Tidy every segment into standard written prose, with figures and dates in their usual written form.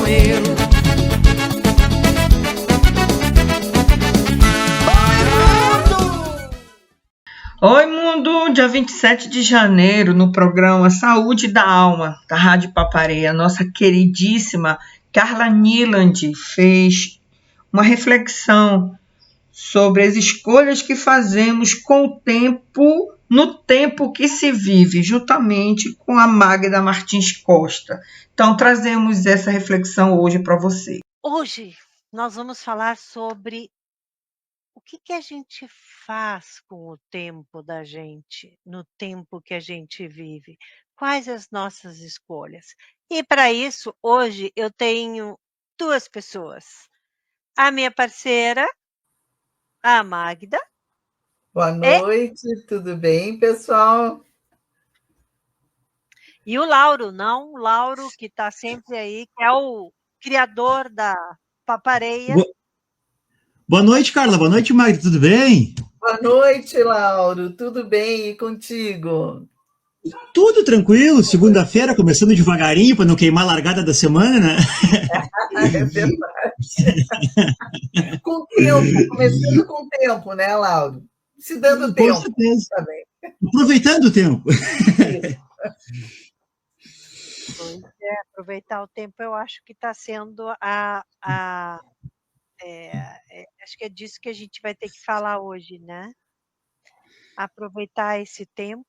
limoeiro. Oi, mundo! Dia 27 de janeiro, no programa Saúde da Alma, da Rádio Papareia, nossa queridíssima Carla Niland fez uma reflexão sobre as escolhas que fazemos com o tempo, no tempo que se vive, juntamente com a Magda Martins Costa. Então, trazemos essa reflexão hoje para você. Hoje nós vamos falar sobre o que a gente faz com o tempo da gente, no tempo que a gente vive. Quais as nossas escolhas? E para isso, hoje eu tenho duas pessoas. A minha parceira, a Magda. Boa noite, tudo bem, pessoal? E o Lauro, não? O Lauro, que está sempre aí, que é o criador da Papareia. Boa noite, Carla. Boa noite, Magda. Tudo bem? Boa noite, Lauro. Tudo bem? E contigo? Tudo tranquilo. Segunda-feira, começando devagarinho para não queimar a largada da semana, né? É verdade. Com tempo, começando com tempo, né, Lauro? Se dando tempo. Com certeza. Também. Aproveitando o tempo. Pois é, aproveitar o tempo, eu acho que está sendo acho que é disso que a gente vai ter que falar hoje, né? Aproveitar esse tempo.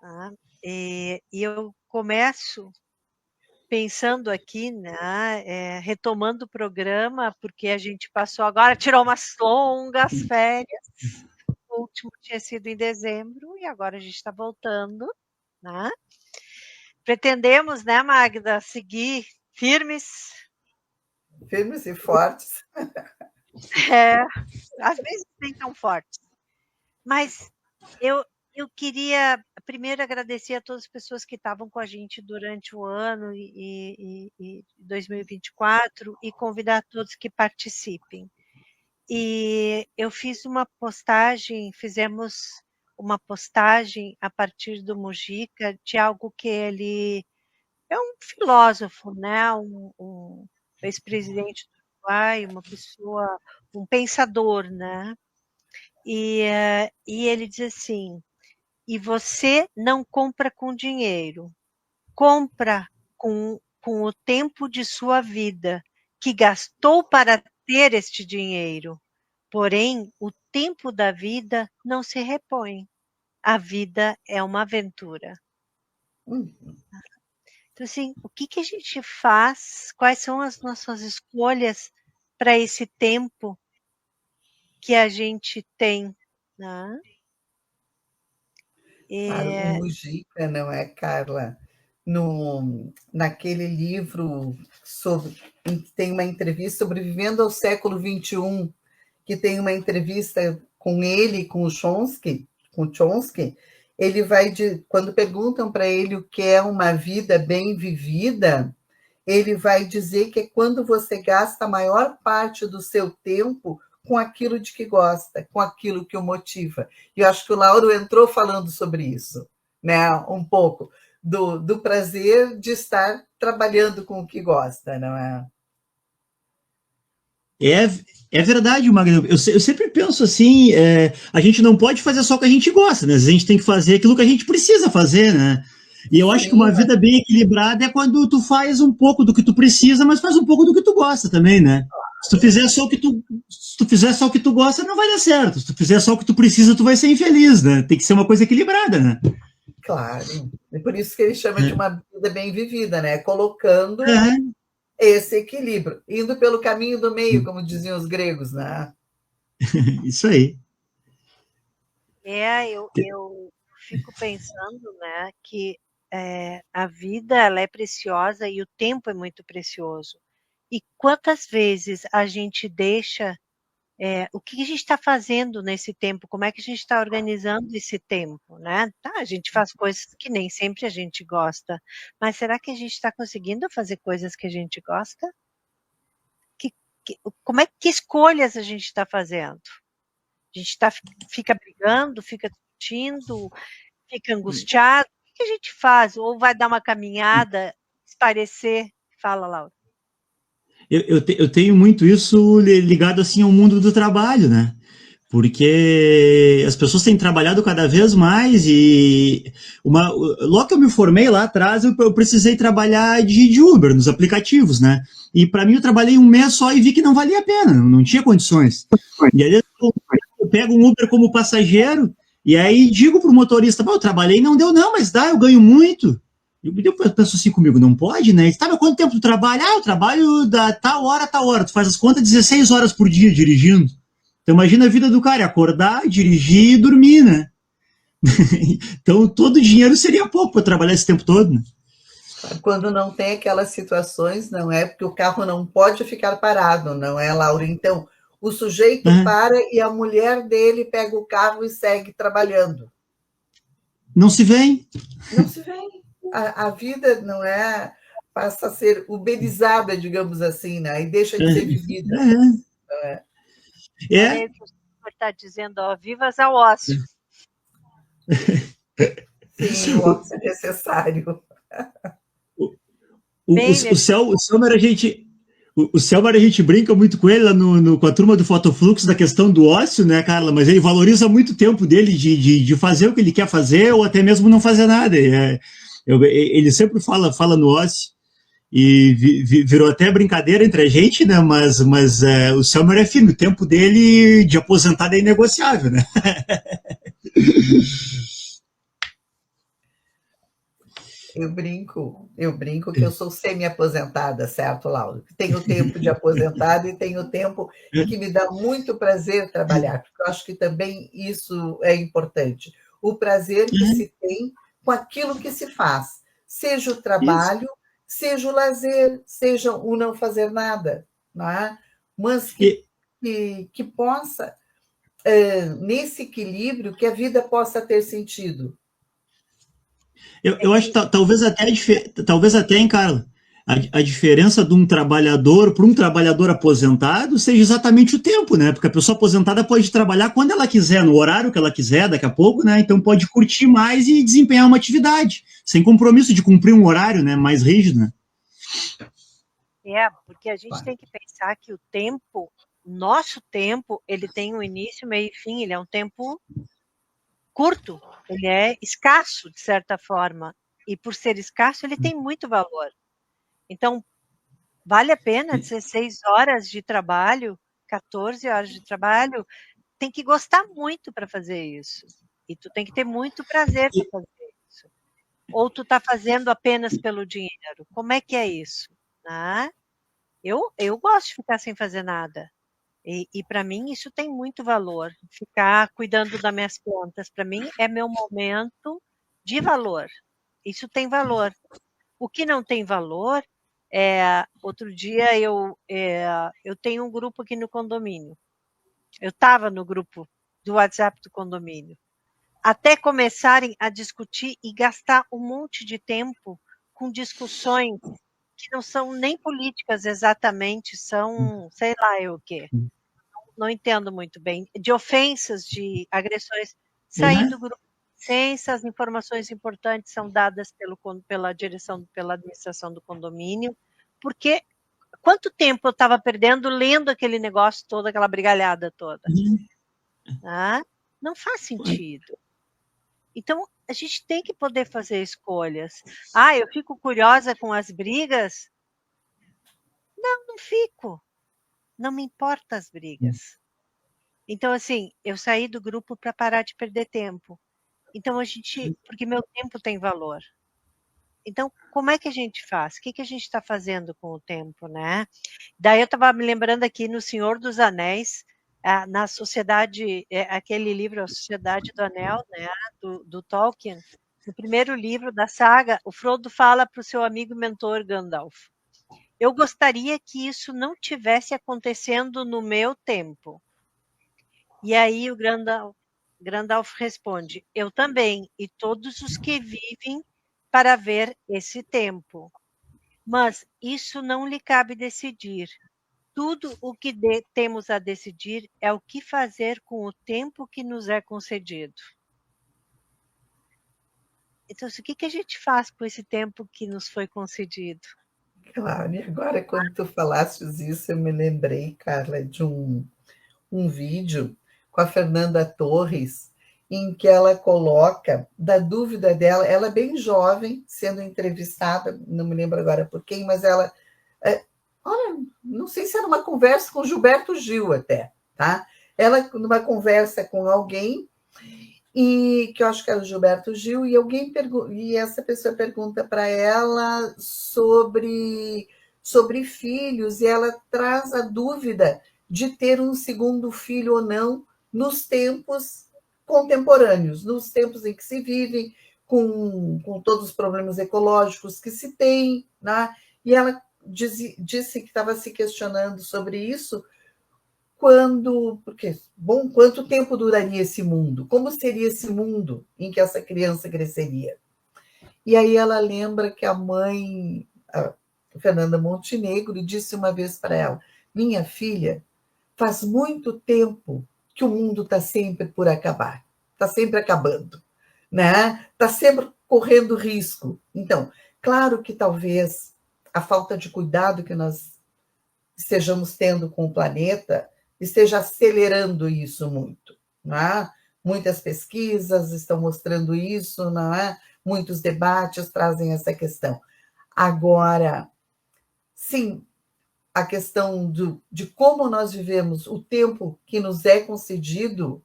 Tá? E eu começo pensando aqui, né, retomando o programa, porque a gente passou agora, tirou umas longas férias. O último tinha sido em dezembro e agora a gente está voltando, né? Pretendemos, né, Magda, seguir firmes. Firmes e fortes. Às vezes nem tão fortes. Mas eu queria primeiro agradecer a todas as pessoas que estavam com a gente durante o ano e 2024 e convidar todos que participem. E eu fiz uma postagem, fizemos uma postagem a partir do Mujica de algo que ele é um filósofo, né? um ex-presidente do Uruguai, uma pessoa, um pensador, né? E ele diz assim: e você não compra com dinheiro, compra com o tempo de sua vida, que gastou para ter este dinheiro. Porém, o tempo da vida não se repõe. A vida é uma aventura. Então, assim, o que a gente faz? Quais são as nossas escolhas para esse tempo que a gente tem, né? Claro, o Mujica, não é, Carla? Naquele livro tem uma entrevista sobrevivendo ao século XXI, que tem uma entrevista com ele, com o Chomsky, ele quando perguntam para ele o que é uma vida bem vivida, ele vai dizer que é quando você gasta a maior parte do seu tempo com aquilo de que gosta, com aquilo que o motiva. E eu acho que o Lauro entrou falando sobre isso, né? Um pouco do prazer de estar trabalhando com o que gosta, não é? É verdade, Magda. Eu sempre penso assim, a gente não pode fazer só o que a gente gosta, né? A gente tem que fazer aquilo que a gente precisa fazer, né? E eu acho que uma vida bem equilibrada é quando tu faz um pouco do que tu precisa, mas faz um pouco do que tu gosta também, né? Se tu fizer só o que tu gosta, não vai dar certo. Se tu fizer só o que tu precisa, tu vai ser infeliz, né? Tem que ser uma coisa equilibrada, né? Claro. É por isso que ele chama de uma vida bem vivida, né? Colocando esse equilíbrio, indo pelo caminho do meio, como diziam os gregos, né? Isso aí. Eu fico pensando, né, que a vida ela é preciosa e o tempo é muito precioso. E quantas vezes a gente deixa o que a gente está fazendo nesse tempo? Como é que a gente está organizando esse tempo, né? Tá, a gente faz coisas que nem sempre a gente gosta, mas será que a gente está conseguindo fazer coisas que a gente gosta? Como é que escolhas a gente está fazendo? A gente fica brigando, fica discutindo, fica angustiado. O que a gente faz? Ou vai dar uma caminhada, espairecer? Fala, Laura. Eu tenho muito isso ligado assim ao mundo do trabalho, né? Porque as pessoas têm trabalhado cada vez mais e logo que eu me formei lá atrás, eu precisei trabalhar de Uber nos aplicativos, né? E para mim eu trabalhei um mês só e vi que não valia a pena, não tinha condições. E aí eu pego um Uber como passageiro e aí digo pro motorista, eu trabalhei e não deu não, mas dá, eu ganho muito. Eu penso assim comigo, não pode, né? Tá, mas quanto tempo tu trabalha? Eu trabalho da tal hora a tal hora. Tu faz as contas 16 horas por dia dirigindo. Então imagina a vida do cara, acordar, dirigir e dormir, né? Então todo o dinheiro seria pouco para trabalhar esse tempo todo, né? Quando não tem aquelas situações, não é porque o carro não pode ficar parado, não é, Laura? Então, o sujeito para e a mulher dele pega o carro e segue trabalhando. Não se vê. Não se vê. A vida não é, passa a ser uberizada, digamos assim, né? E deixa de ser vivida. Olha aí o que o senhor está dizendo, ó, vivas ao ócio. Sim, o ócio é necessário. O Selmer, a gente brinca muito com ele lá com a turma do Fotofluxo da questão do ócio, né, Carla? Mas ele valoriza muito o tempo dele de fazer o que ele quer fazer ou até mesmo não fazer nada. Ele sempre fala no ócio e virou até brincadeira entre a gente, né? Mas o Selmer é firme, o tempo dele de aposentado é inegociável, né? Eu brinco que eu sou semi-aposentada, certo, Laura? Tenho tempo de aposentada e tenho tempo que me dá muito prazer trabalhar, porque eu acho que também isso é importante. O prazer que se tem com aquilo que se faz, seja o trabalho, seja o lazer, seja o não fazer nada, não é? Mas que possa, nesse equilíbrio, que a vida possa ter sentido. Eu acho que talvez até, hein, Carla, a diferença de um trabalhador para um trabalhador aposentado seja exatamente o tempo, né? Porque a pessoa aposentada pode trabalhar quando ela quiser, no horário que ela quiser, daqui a pouco, né? Então pode curtir mais e desempenhar uma atividade, sem compromisso de cumprir um horário, né? Mais rígido, né? Porque a gente tem que pensar que o tempo, nosso tempo, ele tem um início, meio e fim, ele é um tempo curto, ele é escasso, de certa forma, e por ser escasso, ele tem muito valor. Então, vale a pena 16 horas de trabalho, 14 horas de trabalho, tem que gostar muito para fazer isso. E tu tem que ter muito prazer para fazer isso. Ou tu está fazendo apenas pelo dinheiro? Como é que é isso? Eu gosto de ficar sem fazer nada. E para mim isso tem muito valor. Ficar cuidando das minhas plantas, para mim, é meu momento de valor. Isso tem valor. O que não tem valor outro dia eu tenho um grupo aqui no condomínio. Eu estava no grupo do WhatsApp do condomínio. Até começarem a discutir e gastar um monte de tempo com discussões que não são nem políticas exatamente, são sei lá eu o quê. Não entendo muito bem. De ofensas, de agressões. Sair do grupo sem essas informações importantes são dadas pela direção, pela administração do condomínio, porque quanto tempo eu estava perdendo lendo aquele negócio todo, aquela brigalhada toda? Não faz sentido. Então, a gente tem que poder fazer escolhas. Eu fico curiosa com as brigas? Não fico. Não me importam as brigas. Então, assim, eu saí do grupo para parar de perder tempo. Então, porque meu tempo tem valor. Então, como é que a gente faz? O que a gente está fazendo com o tempo, né? Daí eu estava me lembrando aqui no Senhor dos Anéis, na Sociedade, aquele livro, A Sociedade do Anel, né, do Tolkien, no primeiro livro da saga, o Frodo fala para o seu amigo mentor Gandalf: eu gostaria que isso não tivesse acontecendo no meu tempo. E aí o Gandalf responde: eu também, e todos os que vivem para ver esse tempo. Mas isso não lhe cabe decidir. Tudo o que temos a decidir é o que fazer com o tempo que nos é concedido. Então, o que a gente faz com esse tempo que nos foi concedido? Claro, e agora quando tu falaste isso, eu me lembrei, Carla, de um vídeo com a Fernanda Torres, em que ela coloca da dúvida dela, ela é bem jovem, sendo entrevistada, não me lembro agora por quem, mas ela, olha, não sei se era uma conversa com Gilberto Gil até, tá? Ela, numa conversa com alguém, e que eu acho que era o Gilberto Gil, e essa pessoa pergunta para ela sobre filhos, e ela traz a dúvida de ter um segundo filho ou não nos tempos contemporâneos, nos tempos em que se vive, com todos os problemas ecológicos que se tem, né? E ela disse que estava se questionando sobre isso, porque, bom, quanto tempo duraria esse mundo? Como seria esse mundo em que essa criança cresceria? E aí ela lembra que a mãe, a Fernanda Montenegro, disse uma vez para ela: minha filha, faz muito tempo que o mundo está sempre por acabar, está sempre acabando, né? Está sempre correndo risco. Então, claro que talvez a falta de cuidado que nós estejamos tendo com o planeta esteja acelerando isso muito, não é? Muitas pesquisas estão mostrando isso, não é? Muitos debates trazem essa questão. Agora, sim, a questão de como nós vivemos o tempo que nos é concedido,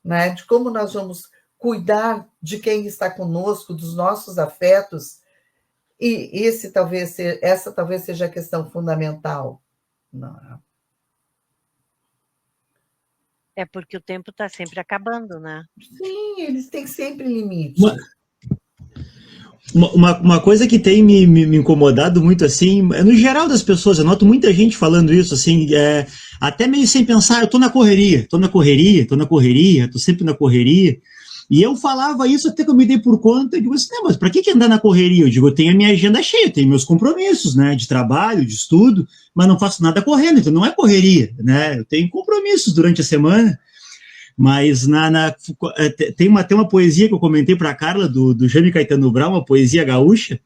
né? De como nós vamos cuidar de quem está conosco, dos nossos afetos, e essa talvez seja a questão fundamental. Não. É porque o tempo está sempre acabando, né? Sim, eles têm sempre limite. Uma coisa que tem me incomodado muito, assim, é no geral das pessoas, eu noto muita gente falando isso, assim, até meio sem pensar, eu tô na correria, tô sempre na correria, e eu falava isso até que eu me dei por conta, eu digo assim, não, mas pra que andar na correria? Eu digo, eu tenho a minha agenda cheia, tenho meus compromissos, né, de trabalho, de estudo, mas não faço nada correndo, então não é correria, né, eu tenho compromissos durante a semana. Mas tem uma poesia que eu comentei para a Carla, do Jaime Caetano Brown, uma poesia gaúcha,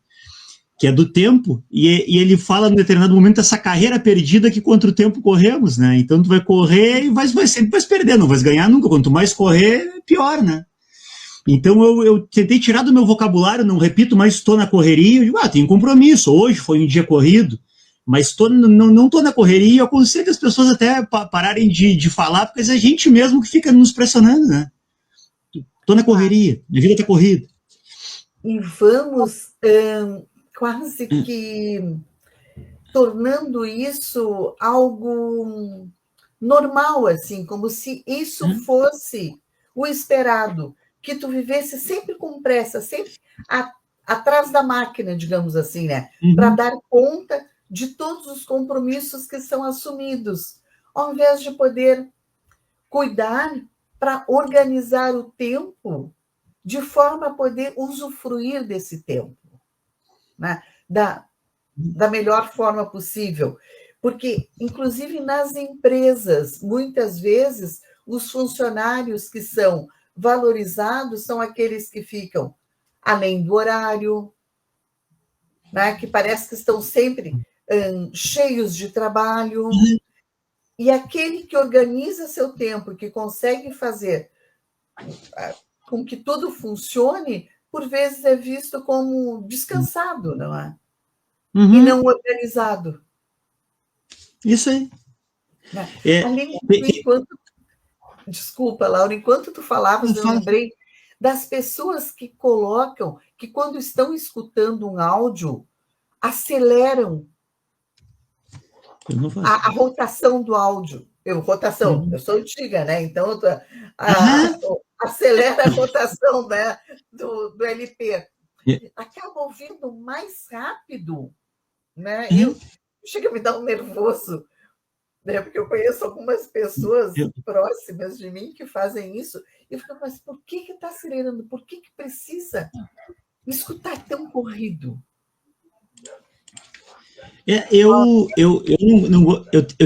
que é do tempo, e ele fala num determinado momento essa carreira perdida que contra o tempo corremos, né? Então tu vai correr e sempre vais perder, não vais ganhar nunca. Quanto mais correr, pior, né? Então eu tentei tirar do meu vocabulário, não repito, mas estou na correria, eu digo, tenho compromisso, hoje foi um dia corrido, mas não estou na correria, eu aconselho as pessoas até pararem de falar, porque é a gente mesmo que fica nos pressionando, né? Estou na correria, minha vida está corrida. E vamos quase que tornando isso algo normal, assim, como se isso fosse o esperado, que tu vivesse sempre com pressa, sempre atrás da máquina, digamos assim, né? Para dar conta de todos os compromissos que são assumidos, ao invés de poder cuidar para organizar o tempo de forma a poder usufruir desse tempo, né? Da melhor forma possível. Porque, inclusive, nas empresas, muitas vezes, os funcionários que são valorizados são aqueles que ficam além do horário, né? Que parece que estão sempre cheios de trabalho, e aquele que organiza seu tempo, que consegue fazer com que tudo funcione, por vezes é visto como descansado, não é? E não organizado. Isso aí. Além disso, desculpa, Laura, enquanto tu falavas, eu lembrei das pessoas que colocam, que quando estão escutando um áudio, aceleram a rotação do áudio. Eu sou antiga, né? Então, acelera a rotação, né, do LP. Acaba ouvindo mais rápido, né? Chega a me dar um nervoso, né? Porque eu conheço algumas pessoas próximas de mim que fazem isso, e eu fico, mas por que está acelerando? Por que precisa escutar tão corrido? Eu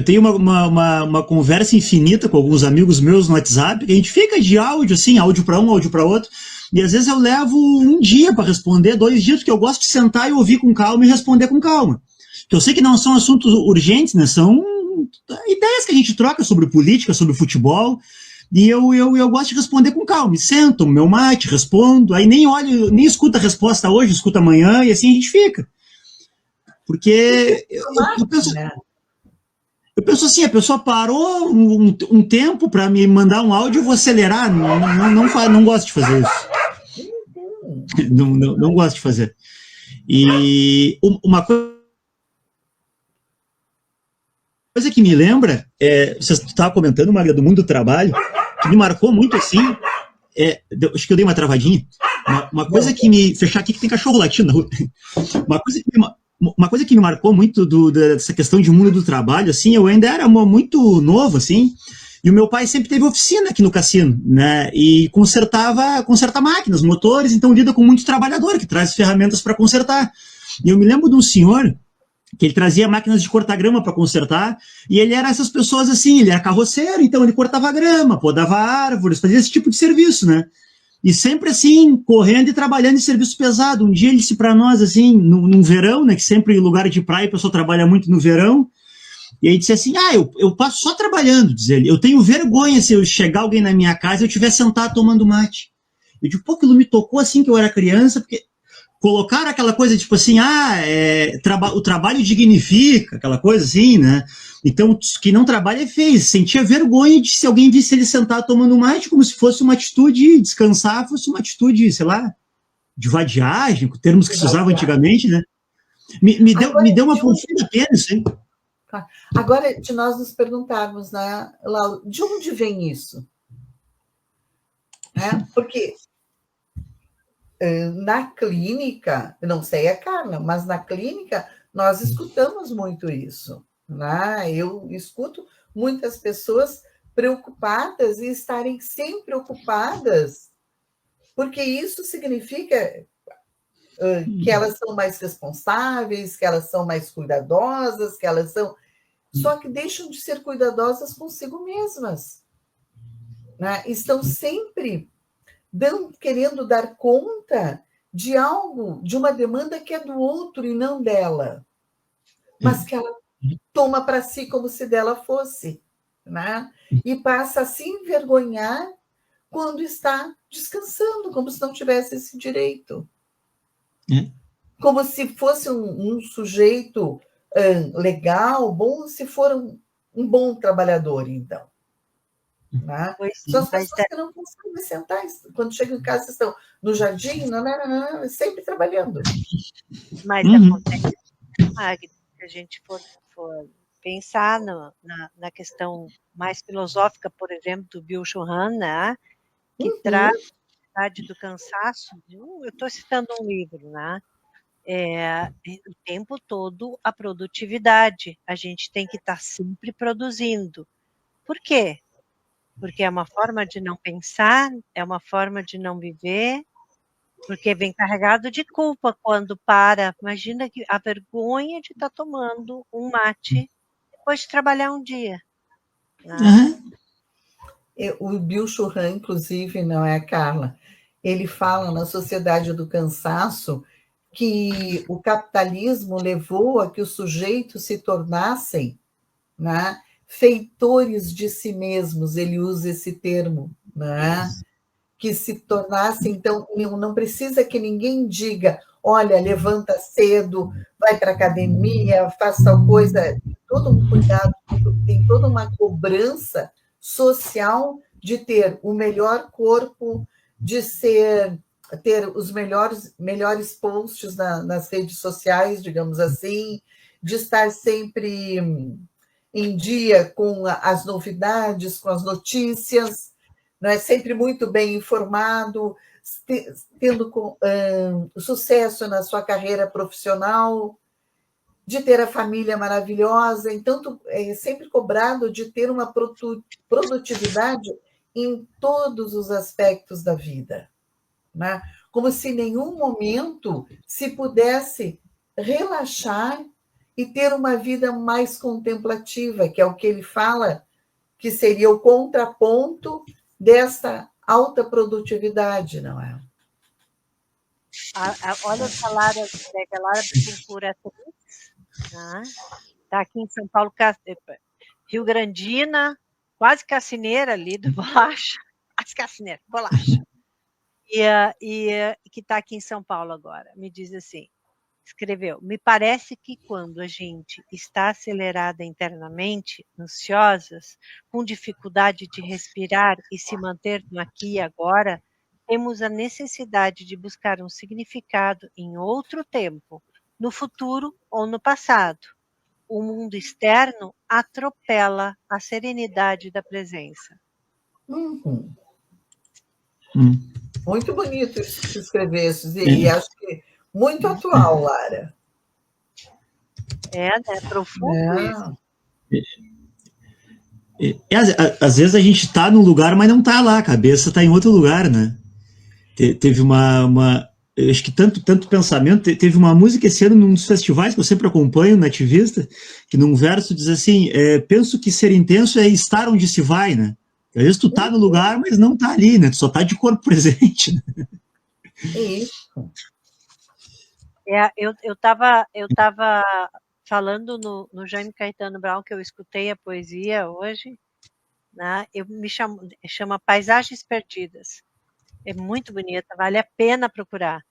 tenho uma conversa infinita com alguns amigos meus no WhatsApp, que a gente fica de áudio, assim, áudio para um, áudio para outro, e às vezes eu levo um dia para responder, 2 dias, porque eu gosto de sentar e ouvir com calma e responder com calma. que eu sei que não são assuntos urgentes, né? São ideias que a gente troca sobre política, sobre futebol, e eu gosto de responder com calma. Me sento, tomo meu mate, respondo, aí nem olho, nem escuto a resposta hoje, escuto amanhã, e assim a gente fica. Porque eu penso assim, a pessoa parou um tempo para me mandar um áudio, eu vou acelerar, não gosto de fazer isso. Não gosto de fazer. E uma coisa que me lembra, você estava comentando, Maria, do mundo do trabalho, que me marcou muito assim, acho que eu dei uma travadinha, uma coisa que me... Fechar aqui que tem cachorro latindo na rua. Uma coisa que me marcou muito dessa questão de mundo do trabalho, assim, eu ainda era muito novo, assim, e o meu pai sempre teve oficina aqui no cassino, né, e conserta máquinas, motores, então lida com muito trabalhador que traz ferramentas para consertar. E eu me lembro de um senhor que ele trazia máquinas de cortar grama para consertar, e ele era essas pessoas assim, ele era carroceiro, então ele cortava grama, podava árvores, fazia esse tipo de serviço, né? E sempre assim, correndo e trabalhando em serviço pesado. Um dia ele disse para nós, assim, num verão, né, que sempre em lugar de praia a pessoa trabalha muito no verão, e aí disse assim, eu passo só trabalhando, diz ele, eu tenho vergonha se eu chegar alguém na minha casa e eu estiver sentado tomando mate. Eu digo, pô, aquilo me tocou assim que eu era criança, porque colocaram aquela coisa, tipo assim, o trabalho dignifica, aquela coisa assim, né? Então, quem não trabalha é feio. Sentia vergonha de se alguém visse ele sentado tomando mate, como se fosse uma atitude, descansar, fosse uma atitude, sei lá, de vadiagem, termos que se usavam antigamente, né? Me deu uma profunda pena isso, hein? Agora, de nós nos perguntarmos, né, Laura, de onde vem isso? Porque na clínica, não sei a Carla, mas na clínica nós escutamos muito isso, né? Eu escuto muitas pessoas preocupadas e estarem sempre ocupadas, porque isso significa que elas são mais responsáveis, que elas são mais cuidadosas, que elas são... Só que deixam de ser cuidadosas consigo mesmas, né? Estão sempre querendo dar conta de algo, de uma demanda que é do outro e não dela, mas que ela toma para si como se dela fosse, né? E passa a se envergonhar quando está descansando, como se não tivesse esse direito. Como se fosse um sujeito legal, bom, se for um bom trabalhador, então. Né? São as pessoas que não conseguem sentar, quando chegam em casa, estão no jardim, sempre trabalhando. Mas acontece, Magda, se a gente for pensar na questão mais filosófica, por exemplo, do Byung-Chul Han, né? Que traz a idade do cansaço. Eu estou citando um livro, né? O tempo todo a produtividade. A gente tem que estar sempre produzindo. Por quê? Porque é uma forma de não pensar, é uma forma de não viver, porque vem carregado de culpa quando para. Imagina a vergonha de estar tomando um mate depois de trabalhar um dia. Né? O Byung-Chul Han, inclusive, não é, Carla? Ele fala na Sociedade do Cansaço que o capitalismo levou a que os sujeitos se tornassem, né, feitores de si mesmos, ele usa esse termo, né? Que se tornassem, então, não precisa que ninguém diga, olha, levanta cedo, vai para a academia, faz tal coisa, tem todo um cuidado, tem toda uma cobrança social de ter o melhor corpo, de ter os melhores posts nas redes sociais, digamos assim, de estar sempre em dia com as novidades, com as notícias, não é? Sempre muito bem informado, tendo sucesso na sua carreira profissional, de ter a família maravilhosa, então é sempre cobrado de ter uma produtividade em todos os aspectos da vida, né? Como se em nenhum momento se pudesse relaxar e ter uma vida mais contemplativa, que é o que ele fala que seria o contraponto dessa alta produtividade, não é? Olha o salário da Lara Bittencourt, Tá? Tá aqui em São Paulo, Rio Grandina, quase cassineira ali do Bolacha. Quase cassineira, Bolacha. E que está aqui em São Paulo agora. Me diz assim, escreveu, me parece que quando a gente está acelerada internamente, ansiosas, com dificuldade de respirar e se manter no aqui e agora, temos a necessidade de buscar um significado em outro tempo, no futuro ou no passado. O mundo externo atropela a serenidade da presença. Uhum. Muito bonito isso que você escrevesse, e acho que muito atual, Lara. Né? Profundo isso. Às vezes a gente está num lugar, mas não está lá, a cabeça está em outro lugar, né? Teve eu acho que tanto pensamento, teve uma música esse ano num dos festivais que eu sempre acompanho, na Ativista, que num verso diz assim, penso que ser intenso é estar onde se vai, né? Às vezes tu tá no lugar, mas não tá ali, né? Tu só tá de corpo presente, né? Isso. Eu tava falando no Jaime Caetano Brown, que eu escutei a poesia hoje, né? Chama Paisagens Perdidas. É muito bonita, vale a pena procurar.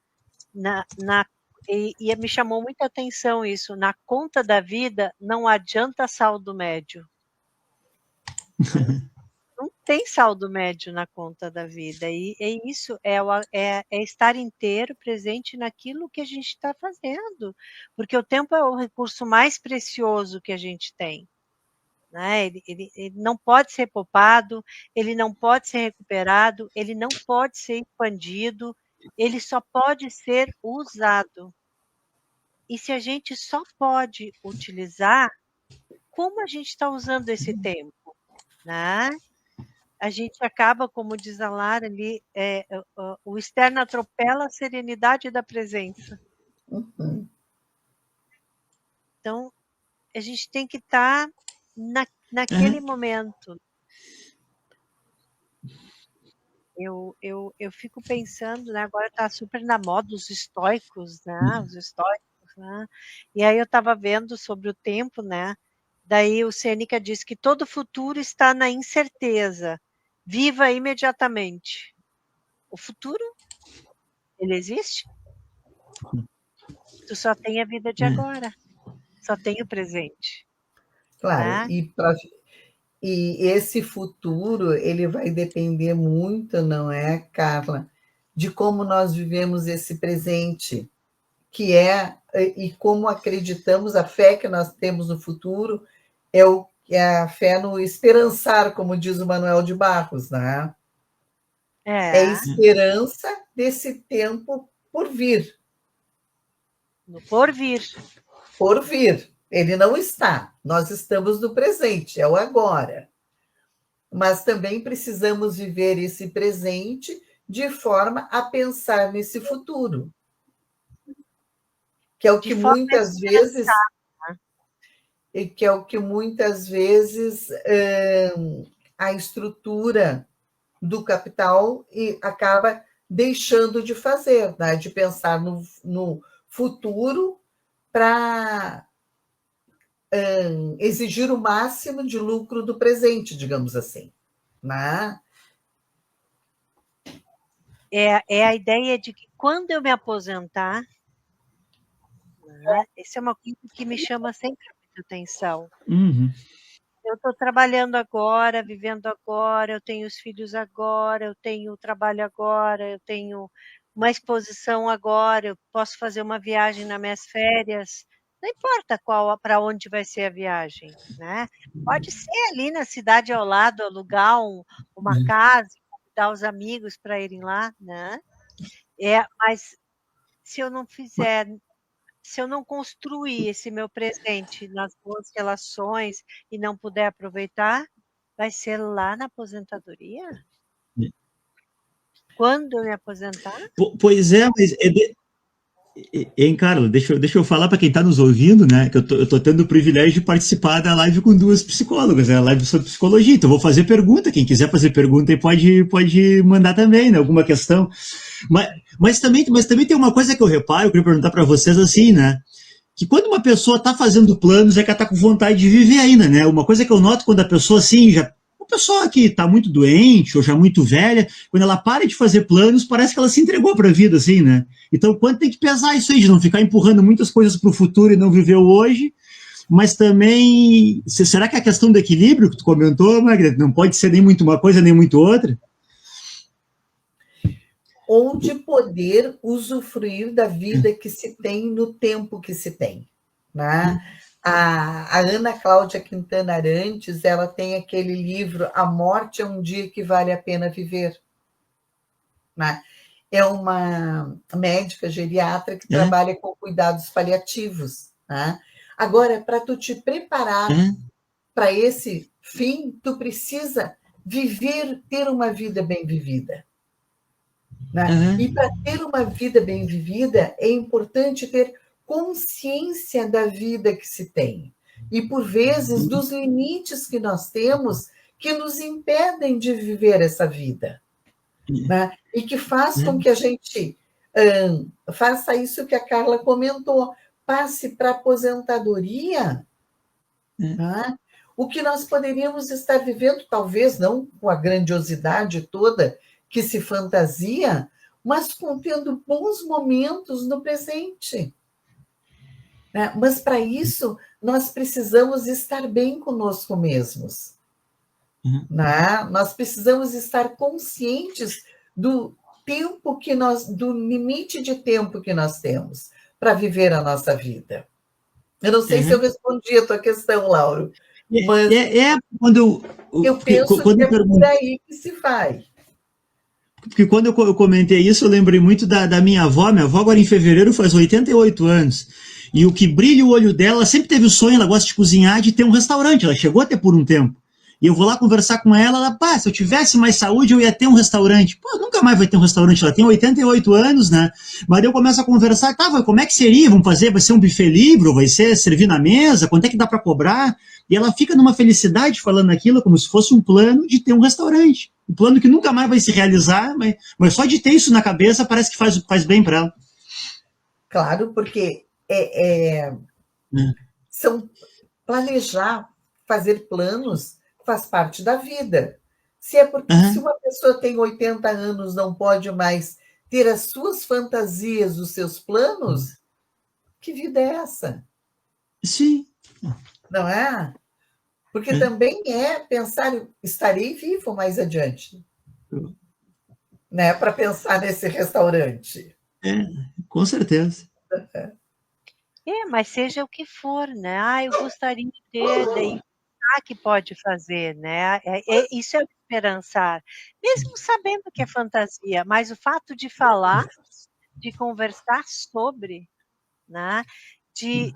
E me chamou muita atenção isso. Na conta da vida, não adianta saldo médio. Não tem saldo médio na conta da vida. E isso é estar inteiro, presente naquilo que a gente está fazendo. Porque o tempo é o recurso mais precioso que a gente tem. Né? Ele não pode ser poupado, ele não pode ser recuperado, ele não pode ser expandido, ele só pode ser usado. E se a gente só pode utilizar, como a gente está usando esse tempo? Né? A gente acaba, como diz a Lara ali, o externo atropela a serenidade da presença. Uhum. Então, a gente tem que estar naquele momento. Eu fico pensando, né? Agora está super na moda os estoicos, né? Os estoicos, né? E aí eu estava vendo sobre o tempo, né? Daí o Sêneca diz que todo futuro está na incerteza. Viva imediatamente. O futuro, ele existe? Tu só tem a vida de agora. Só tem o presente. Claro, Né? E esse futuro, ele vai depender muito, não é, Carla, de como nós vivemos esse presente, e como acreditamos, a fé que nós temos no futuro é a fé no esperançar, como diz o Manuel de Barros, né? É a esperança desse tempo por vir. No porvir. Por vir. Ele não está. Nós estamos no presente, é o agora. Mas também precisamos viver esse presente de forma a pensar nesse futuro. Que é o que muitas vezes... que é o que muitas vezes a estrutura do capital acaba deixando de fazer, né? De pensar no futuro para exigir o máximo de lucro do presente, digamos assim. Né? É a ideia de que quando eu me aposentar, né? Essa é uma coisa que me chama sempre muita atenção. Uhum. Eu estou trabalhando agora, vivendo agora, eu tenho os filhos agora, eu tenho o trabalho agora, eu tenho uma exposição agora, eu posso fazer uma viagem nas minhas férias, não importa para onde vai ser a viagem, né? Pode ser ali na cidade ao lado, alugar uma casa, convidar os amigos para irem lá, né? Mas se eu não fizer, se eu não construir esse meu presente nas boas relações e não puder aproveitar, vai ser lá na aposentadoria? Quando eu me aposentar? Pois é, mas... Hein, Carla, deixa eu falar para quem está nos ouvindo, né? Que eu tô tendo o privilégio de participar da live com duas psicólogas, né? A live sobre psicologia. Então, vou fazer pergunta. Quem quiser fazer pergunta aí pode mandar também, né? Alguma questão. Mas também tem uma coisa que eu reparo, eu queria perguntar para vocês assim, né? que quando uma pessoa está fazendo planos é que ela está com vontade de viver ainda, né? Uma coisa que eu noto quando a pessoa, assim, uma pessoa que está muito doente ou já muito velha, quando ela para de fazer planos, parece que ela se entregou para a vida, assim, né? Então, quanto tem que pesar isso aí, de não ficar empurrando muitas coisas para o futuro e não viver o hoje, mas também, será que é a questão do equilíbrio que tu comentou, Margareth, não pode ser nem muito uma coisa, nem muito outra? Ou de poder usufruir da vida que se tem no tempo que se tem, né? A Ana Cláudia Quintana Arantes, ela tem aquele livro A Morte é um Dia que Vale a Pena Viver, né? É uma médica geriatra que trabalha com cuidados paliativos, né? Agora, para tu te preparar para esse fim, tu precisa viver, ter uma vida bem vivida. Né? E para ter uma vida bem vivida, é importante ter consciência da vida que se tem. E, por vezes, dos limites que nós temos que nos impedem de viver essa vida. Né? E que faz com que a gente faça isso que a Carla comentou, passe para a aposentadoria, né? O que nós poderíamos estar vivendo, talvez não com a grandiosidade toda que se fantasia, mas contendo bons momentos no presente. Né? Mas, para isso, nós precisamos estar bem conosco mesmos. Né? Nós precisamos estar conscientes do tempo que do limite de tempo que nós temos para viver a nossa vida. Eu não sei se eu respondi a tua questão, Lauro, mas quando eu penso que é por aí que se vai. Porque quando eu comentei isso, eu lembrei muito da minha avó. Minha avó agora em fevereiro faz 88 anos. E o que brilha o olho dela, ela sempre teve o sonho, ela gosta de cozinhar, de ter um restaurante. Ela chegou a ter por um tempo. E eu vou lá conversar com ela, pá, se eu tivesse mais saúde, eu ia ter um restaurante. Pô, nunca mais vai ter um restaurante, ela tem 88 anos, né? Mas eu começo a conversar, tá, como é que seria? Vamos fazer, vai ser um buffet livre, vai ser servir na mesa, quanto é que dá para cobrar? E ela fica numa felicidade falando aquilo como se fosse um plano de ter um restaurante. Um plano que nunca mais vai se realizar, mas só de ter isso na cabeça parece que faz bem para ela. Claro, porque são planejar, fazer planos faz parte da vida. Se uma pessoa tem 80 anos, não pode mais ter as suas fantasias, os seus planos, que vida é essa? Sim. Não é? Porque também é pensar, estarei vivo mais adiante, né? Para pensar nesse restaurante. Com certeza. Mas seja o que for, né? Eu gostaria de ter, daí que pode fazer, né? Isso é esperançar, mesmo sabendo que é fantasia, mas o fato de falar, de conversar sobre, né? De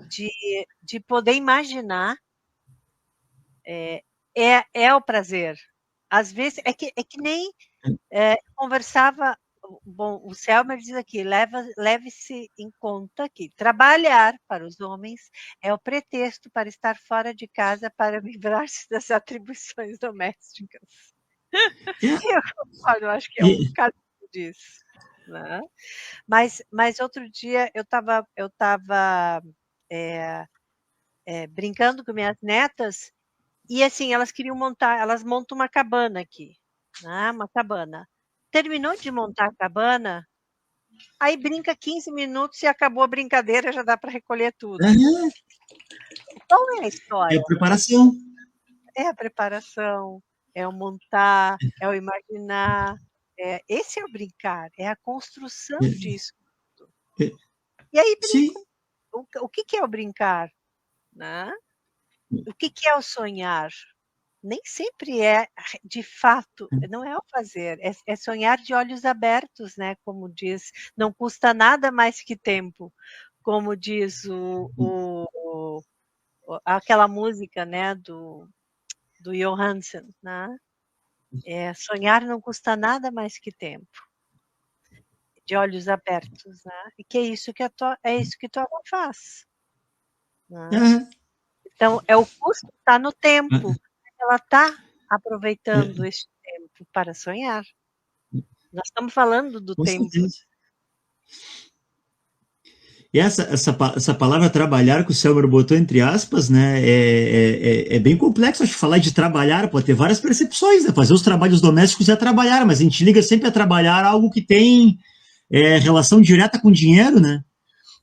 poder imaginar, é o prazer. Às vezes, é que nem conversava. Bom, o Selmer diz aqui, leve-se em conta que trabalhar para os homens é o pretexto para estar fora de casa para livrar-se das atribuições domésticas. Eu acho que é um caso disso. Né? Mas outro dia eu estava brincando com minhas netas e assim, elas montam uma cabana aqui, né? Uma cabana. Terminou de montar a cabana, aí brinca 15 minutos e acabou a brincadeira, já dá para recolher tudo. Qual é a história? É a preparação. É a preparação, é o montar, é o imaginar. Esse é o brincar, é a construção disso. E aí brincam. O que é o brincar? Né? O que é o sonhar? Nem sempre é, de fato, não é o fazer, é sonhar de olhos abertos, né? Como diz, não custa nada mais que tempo, como diz aquela música, né? Do Johansen, né? Sonhar não custa nada mais que tempo, de olhos abertos, né? E que é isso que tua avó faz. Né? Então, o custo está no tempo. Ela está aproveitando este tempo para sonhar. Nós estamos falando do Com tempo. certeza. E essa palavra trabalhar que o Selmer botou entre aspas, né, é bem complexo. Acho que falar de trabalhar pode ter várias percepções, né? Fazer os trabalhos domésticos é trabalhar, mas a gente liga sempre a trabalhar algo que tem relação direta com dinheiro, né?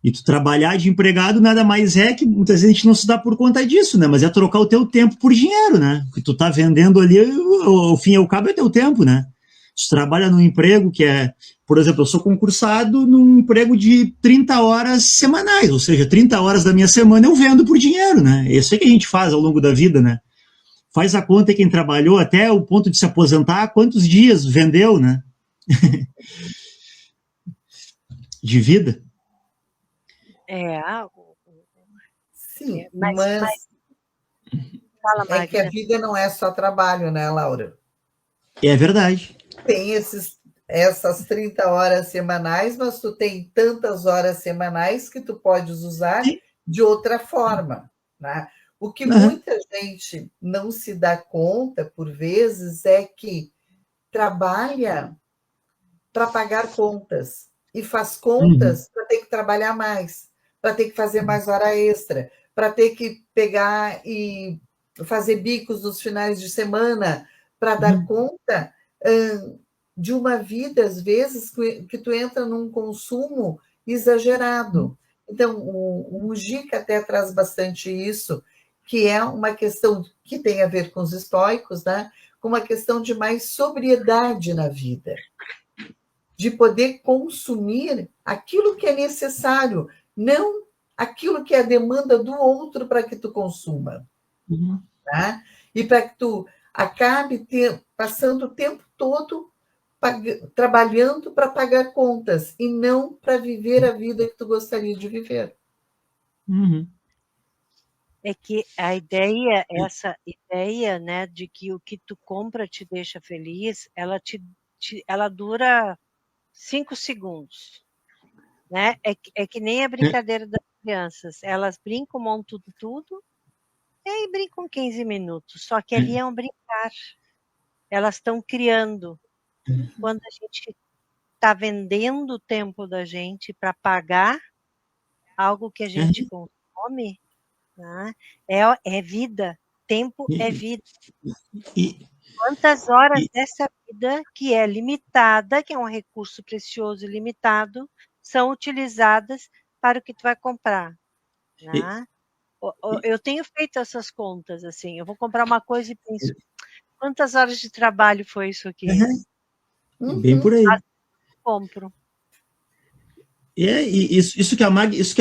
E tu trabalhar de empregado nada mais é que muitas vezes a gente não se dá por conta disso, né? Mas é trocar o teu tempo por dinheiro, né? O que tu tá vendendo ali, o fim e o cabo é teu tempo, né? Se tu trabalha num emprego que é, por exemplo, eu sou concursado num emprego de 30 horas semanais, ou seja, 30 horas da minha semana eu vendo por dinheiro, né? Isso é que a gente faz ao longo da vida, né? Faz a conta quem trabalhou até o ponto de se aposentar, quantos dias vendeu, né? De vida. Sim, mas fala, Magda. É que a vida não é só trabalho, né, Laura? É verdade. Tem essas 30 horas semanais, mas tu tem tantas horas semanais que tu podes usar de outra forma, né? O que muita gente não se dá conta, por vezes, é que trabalha para pagar contas e faz contas para ter que trabalhar mais, para ter que fazer mais hora extra, para ter que pegar e fazer bicos nos finais de semana, para dar conta de uma vida, às vezes, que tu entra num consumo exagerado. Então, o Mujica até traz bastante isso, que é uma questão que tem a ver com os estoicos, né? Com uma questão de mais sobriedade na vida, de poder consumir aquilo que é necessário, não aquilo que é a demanda do outro para que tu consuma. Tá? E para que tu acabe passando o tempo todo trabalhando para pagar contas e não para viver a vida que tu gostaria de viver. É que a ideia, essa ideia, né, de que o que tu compra te deixa feliz, ela dura 5 segundos, né? É que nem a brincadeira das crianças, elas brincam, montam tudo, e aí brincam 15 minutos, só que ali é um brincar, elas estão criando. Quando a gente está vendendo o tempo da gente para pagar algo que a gente consome, né? É vida, tempo é vida. Quantas horas dessa vida, que é limitada, que é um recurso precioso e limitado, são utilizadas para o que tu vai comprar, né? Eu tenho feito essas contas, assim, eu vou comprar uma coisa e penso, quantas horas de trabalho foi isso aqui? Bem por aí. Compro. E isso que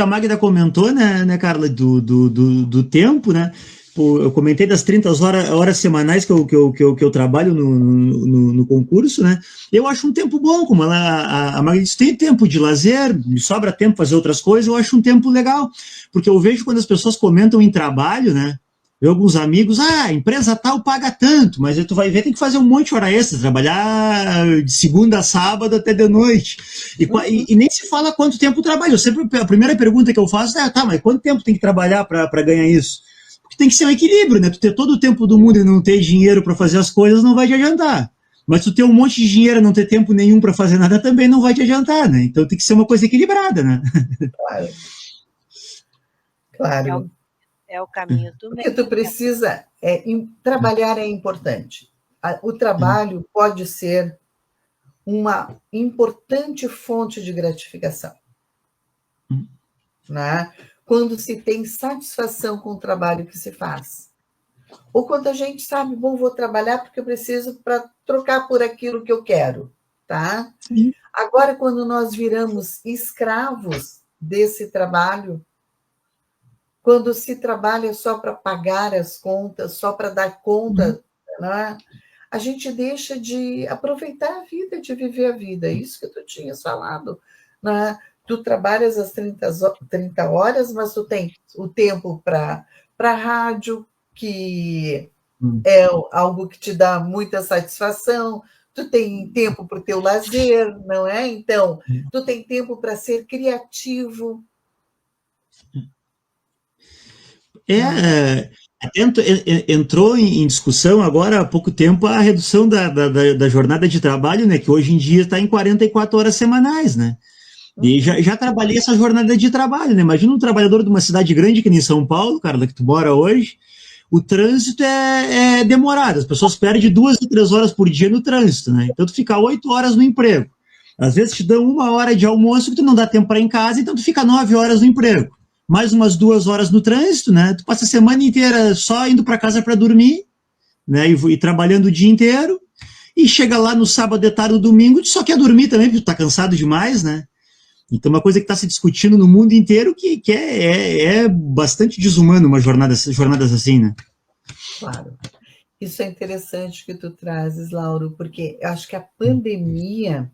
a Magda comentou, né, Carla, do tempo, né? Eu comentei das 30 horas semanais que eu trabalho no concurso, né? Eu acho um tempo bom, como a Magda disse, tem tempo de lazer, me sobra tempo para fazer outras coisas, eu acho um tempo legal, porque eu vejo quando as pessoas comentam em trabalho, né? Eu, alguns amigos, a empresa tal paga tanto, mas aí tu vai ver, tem que fazer um monte de hora extra, trabalhar de segunda a sábado até de noite. E nem se fala quanto tempo trabalha. Eu sempre, a primeira pergunta que eu faço é, tá, mas quanto tempo tem que trabalhar para ganhar isso? Porque tem que ser um equilíbrio, né? Tu ter todo o tempo do mundo e não ter dinheiro para fazer as coisas não vai te adiantar. Mas tu ter um monte de dinheiro e não ter tempo nenhum para fazer nada também não vai te adiantar, né? Então tem que ser uma coisa equilibrada, né? Claro. É o caminho do meio. Porque tu precisa, trabalhar é importante. O trabalho pode ser uma importante fonte de gratificação, né? Quando se tem satisfação com o trabalho que se faz. Ou quando a gente sabe, bom, vou trabalhar porque eu preciso para trocar por aquilo que eu quero, tá? Agora, quando nós viramos escravos desse trabalho, quando se trabalha só para pagar as contas, só para dar conta, né? A gente deixa de aproveitar a vida, de viver a vida. É isso que tu tinhas falado, né? Tu trabalhas as 30 horas, mas tu tem o tempo para a rádio, que é algo que te dá muita satisfação, tu tem tempo para o teu lazer, não é? Então, tu tem tempo para ser criativo. Entrou em discussão agora há pouco tempo a redução da jornada de trabalho, né, que hoje em dia está em 44 horas semanais, né? E já trabalhei essa jornada de trabalho, né? Imagina um trabalhador de uma cidade grande que nem São Paulo, cara, que tu mora hoje, o trânsito é demorado, as pessoas perdem 2 ou 3 horas por dia no trânsito, né? Então tu fica 8 horas no emprego. Às vezes te dão 1 hora de almoço que tu não dá tempo para ir em casa, então tu fica 9 horas no emprego. Mais umas 2 horas no trânsito, né? Tu passa a semana inteira só indo para casa para dormir, né? E trabalhando o dia inteiro. E chega lá no sábado de tarde, no domingo, tu só quer dormir também, porque tu tá cansado demais, né? Então, uma coisa que está se discutindo no mundo inteiro que é bastante desumano jornadas assim, né? Claro. Isso é interessante que tu trazes, Lauro, porque eu acho que a pandemia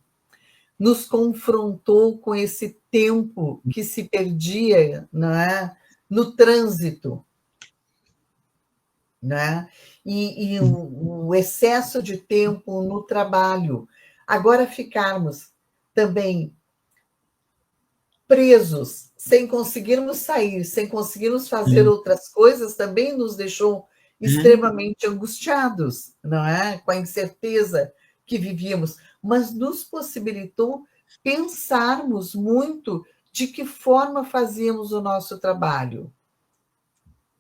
nos confrontou com esse tempo que se perdia, não é, no trânsito, né? E o excesso de tempo no trabalho. Agora ficarmos também presos, sem conseguirmos sair, sem conseguirmos fazer outras coisas, também nos deixou extremamente angustiados, não é? Com a incerteza que vivíamos, mas nos possibilitou pensarmos muito de que forma fazíamos o nosso trabalho.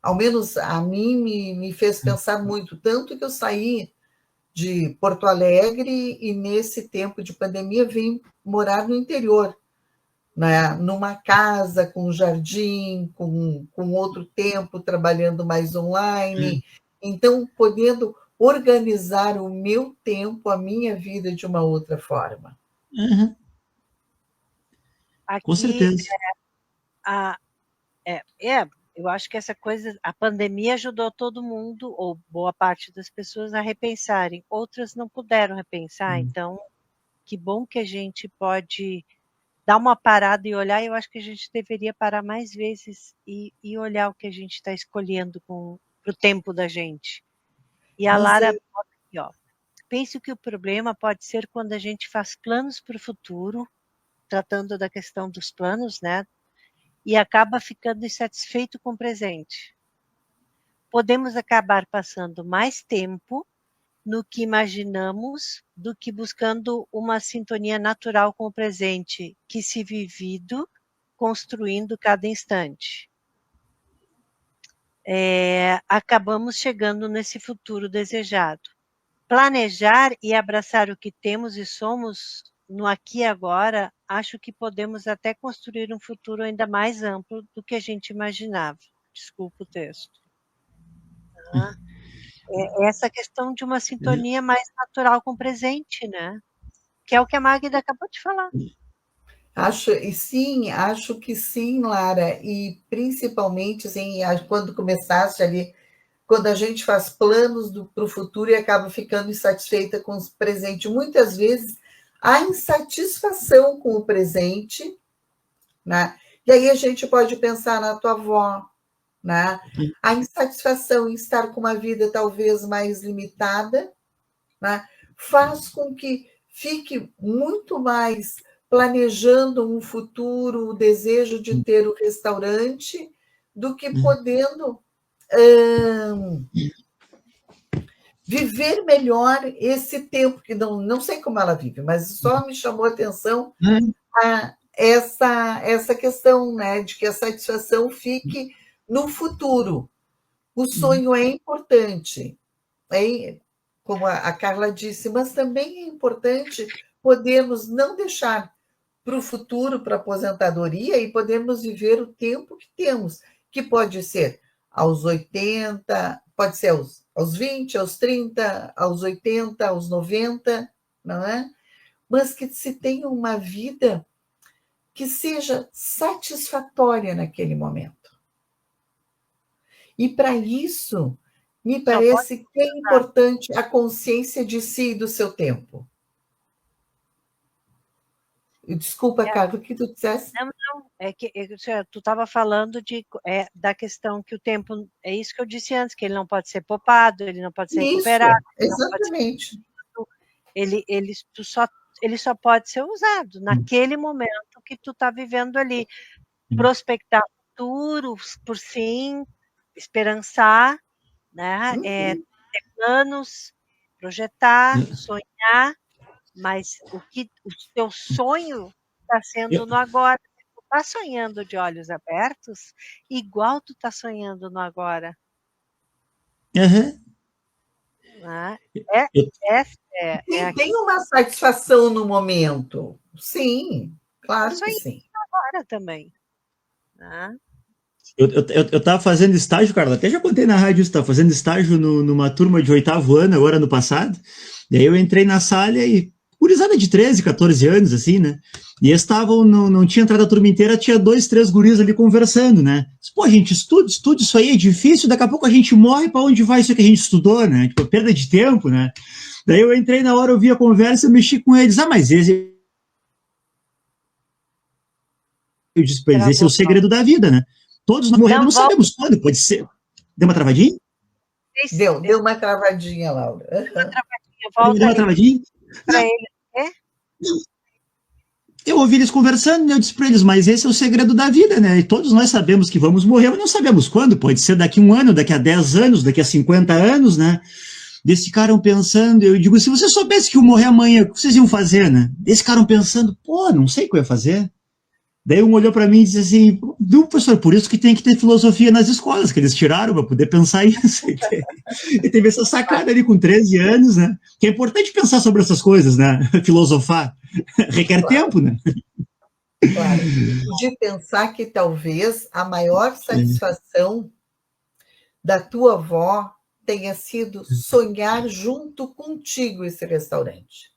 Ao menos a mim me fez pensar muito, tanto que eu saí de Porto Alegre e nesse tempo de pandemia vim morar no interior, né? Numa casa com jardim, com outro tempo, trabalhando mais online, então podendo organizar o meu tempo, a minha vida de uma outra forma. Uhum. Com Aqui, certeza. eu acho que essa coisa, a pandemia ajudou todo mundo, ou boa parte das pessoas, a repensarem. Outras não puderam repensar, então, que bom que a gente pode dar uma parada e olhar. Eu acho que a gente deveria parar mais vezes e olhar o que a gente está escolhendo para o tempo da gente. E a Lara, aqui, ó, penso que o problema pode ser quando a gente faz planos para o futuro, tratando da questão dos planos, né? E acaba ficando insatisfeito com o presente. Podemos acabar passando mais tempo no que imaginamos do que buscando uma sintonia natural com o presente, que se vivido, construindo cada instante. Acabamos chegando nesse futuro desejado. Planejar e abraçar o que temos e somos no aqui e agora, acho que podemos até construir um futuro ainda mais amplo do que a gente imaginava. Desculpa o texto. Essa questão de uma sintonia mais natural com o presente, né? Que é o que a Magda acabou de falar. Acho que sim, Lara, e principalmente assim, quando começaste ali, quando a gente faz planos para o futuro e acaba ficando insatisfeita com o presente. Muitas vezes, a insatisfação com o presente, né? E aí a gente pode pensar na tua avó, né? A insatisfação em estar com uma vida talvez mais limitada, né? Faz com que fique muito mais planejando um futuro, o desejo de ter o restaurante, do que podendo viver melhor esse tempo, que não sei como ela vive, mas só me chamou a atenção essa questão, né, de que a satisfação fique no futuro. O sonho é importante, como a Carla disse, mas também é importante podermos não deixar para o futuro, para a aposentadoria, e podemos viver o tempo que temos, que pode ser aos 80, pode ser aos 20, aos 30, aos 80, aos 90, não é? Mas que se tenha uma vida que seja satisfatória naquele momento. E para isso, me parece que é importante a consciência de si e do seu tempo. Desculpa, Carla, o que tu disseste? Não, é que tu estava falando da questão que o tempo, é isso que eu disse antes, que ele não pode ser poupado, ele não pode ser recuperado. Exatamente. Ele só pode ser usado naquele momento que tu está vivendo ali. Prospectar futuro, por sim, esperançar, né? Ter planos, projetar, sonhar, mas o teu sonho tá sendo no agora. Tu tá sonhando de olhos abertos, igual tu tá sonhando no agora. Aham. Né? Eu- Tem uma satisfação no momento. Sim, claro que sim. Agora também. Né? Eu tava fazendo estágio, Carla, até já contei na rádio isso, tava fazendo estágio numa turma de 8º ano, agora no passado, e aí eu entrei na sala e gurizada de 13, 14 anos, assim, né, e eles estavam, não tinha entrado a turma inteira, tinha 2, 3 guris ali conversando, né, pô, gente, estuda, isso aí é difícil, daqui a pouco a gente morre, pra onde vai isso que a gente estudou, né, tipo, perda de tempo, né, daí eu entrei na hora, eu vi a conversa, eu mexi com eles, mas eu disse pra eles, esse é o segredo da vida, né, todos nós morremos, não sabemos quando, pode ser. Deu uma travadinha? Deu uma travadinha, Laura. Volta deu uma travadinha? Para ele. Eu ouvi eles conversando e eu disse para eles, mas esse é o segredo da vida, né? E todos nós sabemos que vamos morrer, mas não sabemos quando. Pode ser daqui a 1 ano, daqui a 10 anos, daqui a 50 anos, né? Eles ficaram pensando, eu digo, se você soubesse que eu morrer amanhã, o que vocês iam fazer, né? Eles ficaram pensando, pô, não sei o que eu ia fazer. Daí um olhou para mim e disse assim, viu, professor, por isso que tem que ter filosofia nas escolas, que eles tiraram para poder pensar isso. E teve essa sacada ali com 13 anos, né? Que é importante pensar sobre essas coisas, né? Filosofar. Requer tempo, né? Claro. De pensar que talvez a maior satisfação da tua avó tenha sido sonhar junto contigo esse restaurante.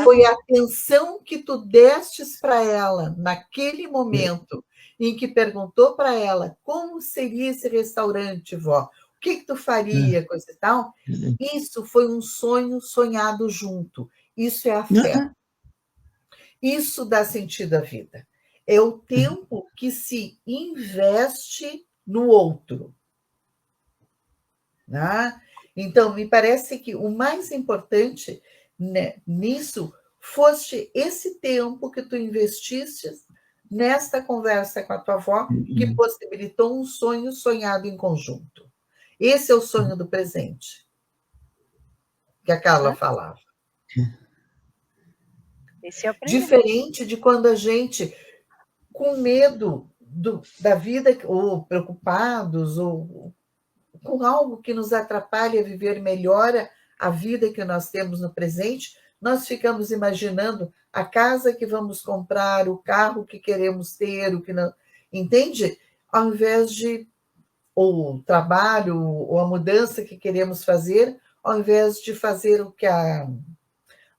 Foi a atenção que tu destes para ela naquele momento em que perguntou para ela como seria esse restaurante, vó, o que tu faria, coisa e tal. Isso foi um sonho sonhado junto. Isso é afeto. Isso dá sentido à vida. É o tempo que se investe no outro. Né? Então, me parece que o mais importante, né, nisso foste esse tempo que tu investiste nesta conversa com a tua avó, que possibilitou um sonho sonhado em conjunto. Esse é o sonho do presente, que a Carla falava. Esse é o Diferente de quando a gente, com medo da vida, ou preocupados, ou com algo que nos atrapalha a viver melhor a vida que nós temos no presente, nós ficamos imaginando a casa que vamos comprar, o carro que queremos ter, o que não. Entende? Ao invés de, ou o trabalho, ou a mudança que queremos fazer, ao invés de fazer o que a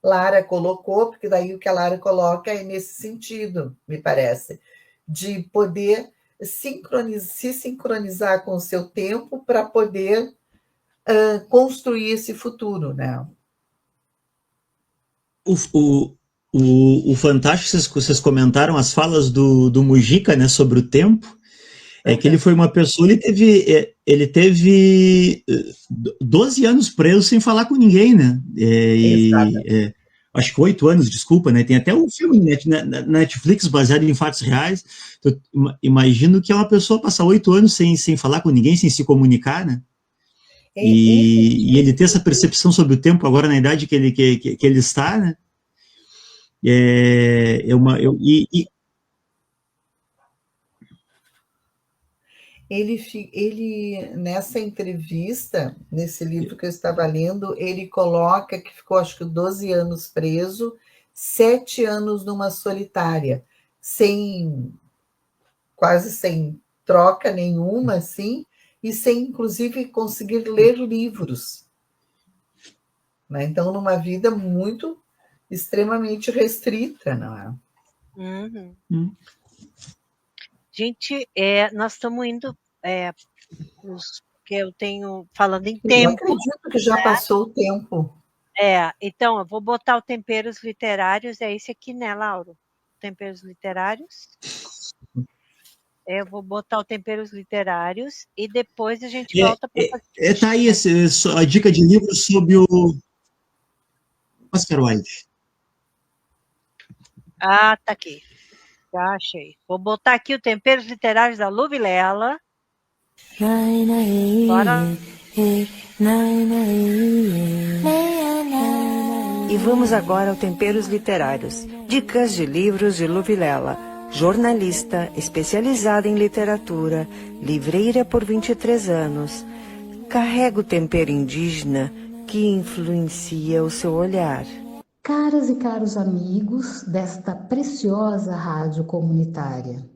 Lara colocou, porque daí o que a Lara coloca é nesse sentido, me parece, de poder se sincronizar com o seu tempo para poder construir esse futuro, né? O fantástico, vocês comentaram as falas do Mujica, né, sobre o tempo, é que ele foi uma pessoa, ele teve 12 anos preso sem falar com ninguém, né? Acho que 8 anos, desculpa, né? Tem até um filme na Netflix baseado em fatos reais. Então, imagino que é uma pessoa passar 8 anos sem falar com ninguém, sem se comunicar, né? E ele ter essa percepção sobre o tempo agora na idade que ele está, né? Ele, nessa entrevista, nesse livro que eu estava lendo, ele coloca que ficou, acho que 12 anos preso, 7 anos numa solitária, quase sem troca nenhuma, assim, e sem, inclusive, conseguir ler livros. Né? Então, numa vida muito, extremamente restrita, não é? Gente, nós estamos indo, que eu tenho, falando em tempo. Eu acredito que já passou o tempo. Então, eu vou botar o Temperos Literários, é esse aqui, né, Lauro? Temperos Literários. Eu vou botar o Temperos Literários e depois a gente volta para fazer. Tá aí a dica de livro sobre o Oscar Wilde. Tá aqui. Já achei. Vou botar aqui o Temperos Literários da Lu Vilela. Bora. E vamos agora ao Temperos Literários. Dicas de livros de Lu Vilela, jornalista especializada em literatura, livreira por 23 anos. Carrega o tempero indígena que influencia o seu olhar. Caras e caros amigos desta preciosa rádio comunitária,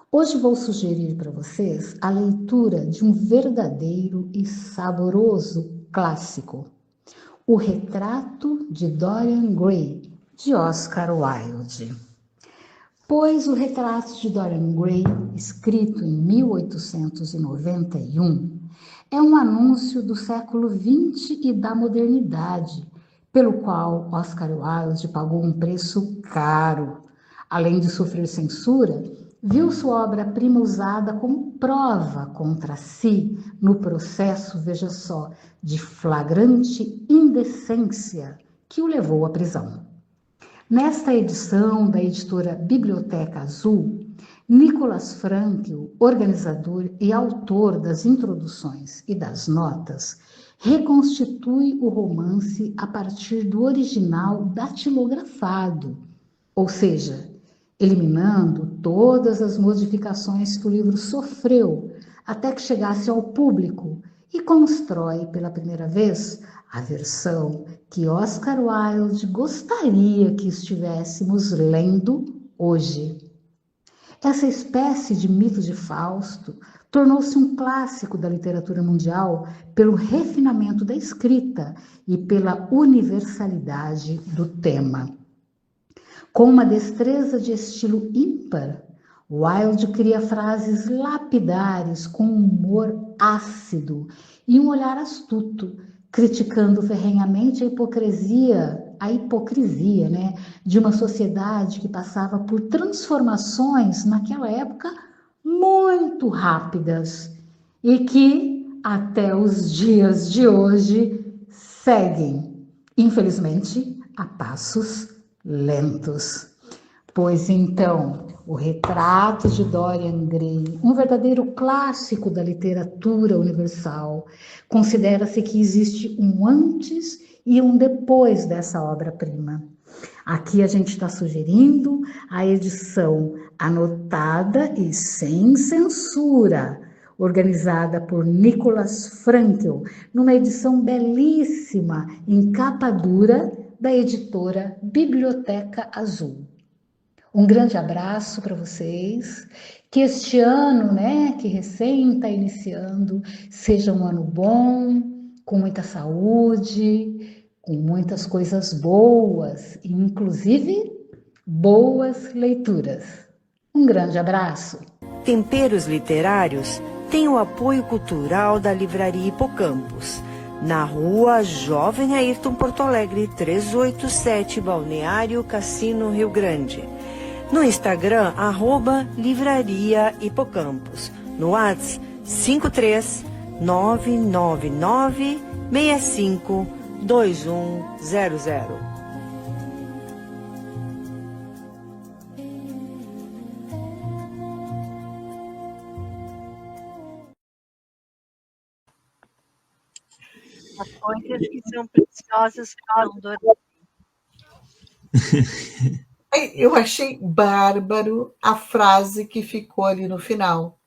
hoje vou sugerir para vocês a leitura de um verdadeiro e saboroso clássico, O Retrato de Dorian Gray, de Oscar Wilde. Pois O Retrato de Dorian Gray, escrito em 1891, é um anúncio do século XX e da modernidade, pelo qual Oscar Wilde pagou um preço caro. Além de sofrer censura, viu sua obra-prima usada como prova contra si no processo, veja só, de flagrante indecência que o levou à prisão. Nesta edição da editora Biblioteca Azul, Nicholas Frankl, organizador e autor das introduções e das notas, reconstitui o romance a partir do original datilografado, ou seja, eliminando todas as modificações que o livro sofreu até que chegasse ao público e constrói pela primeira vez a versão que Oscar Wilde gostaria que estivéssemos lendo hoje. Essa espécie de mito de Fausto tornou-se um clássico da literatura mundial pelo refinamento da escrita e pela universalidade do tema. Com uma destreza de estilo ímpar, Wilde cria frases lapidares com humor ácido e um olhar astuto, criticando ferrenhamente a hipocrisia, de uma sociedade que passava por transformações naquela época muito rápidas e que até os dias de hoje seguem, infelizmente, a passos lentos. Pois então, O Retrato de Dorian Gray, um verdadeiro clássico da literatura universal, considera-se que existe um antes e um depois dessa obra-prima. Aqui a gente está sugerindo a edição anotada e sem censura, organizada por Nicholas Frankl, numa edição belíssima, em capa dura, da editora Biblioteca Azul. Um grande abraço para vocês, que este ano, que recém está iniciando, seja um ano bom, com muita saúde, com muitas coisas boas, inclusive boas leituras. Um grande abraço. Temperos Literários tem o apoio cultural da Livraria Hipocampus, na rua Jovem Ayrton, Porto Alegre, 387, Balneário Cassino, Rio Grande. No Instagram, @Livraria Hipocampus. No WhatsApp, 53999652100. As coisas que são preciosas falam do... Eu achei bárbaro a frase que ficou ali no final.